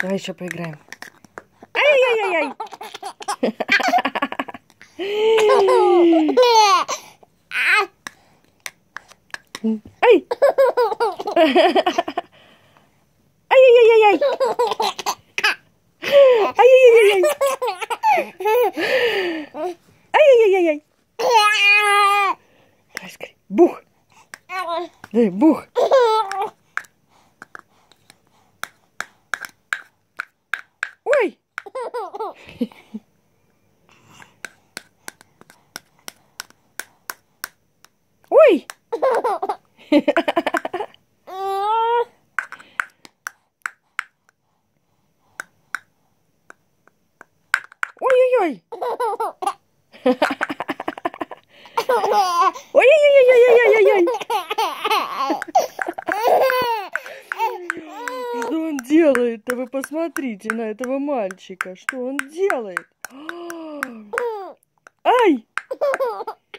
Давай еще поиграем. Ай-яй-яй-яй! Ай! Ай-яй-яй-яй! Ай-яй-яй-яй! Ай-яй-яй-яй! Давай скорее. Бух! Давай, бух! Ой! Ой! Ой-ой-ой! Ой-ой-ой-ой-ой-ой-ой! Что он делает-то? Вы посмотрите на этого мальчика. Что он делает? Ай!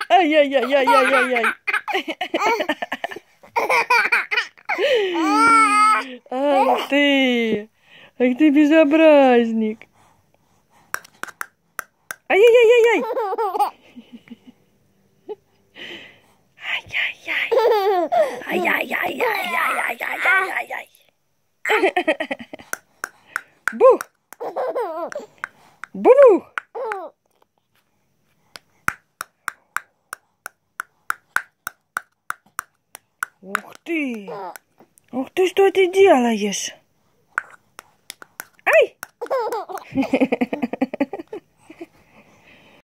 Ай-яй-яй-яй-яй-яй-яй! Ах ты! Ах ты безобразник! Ай-яй-яй-яй-яй! Ай-яй-яй! Ай-яй-яй-яй-яй-яй-яй-яй-яй! Бух! Бу-бух! Ух ты! Ух ты, что ты делаешь? Ай!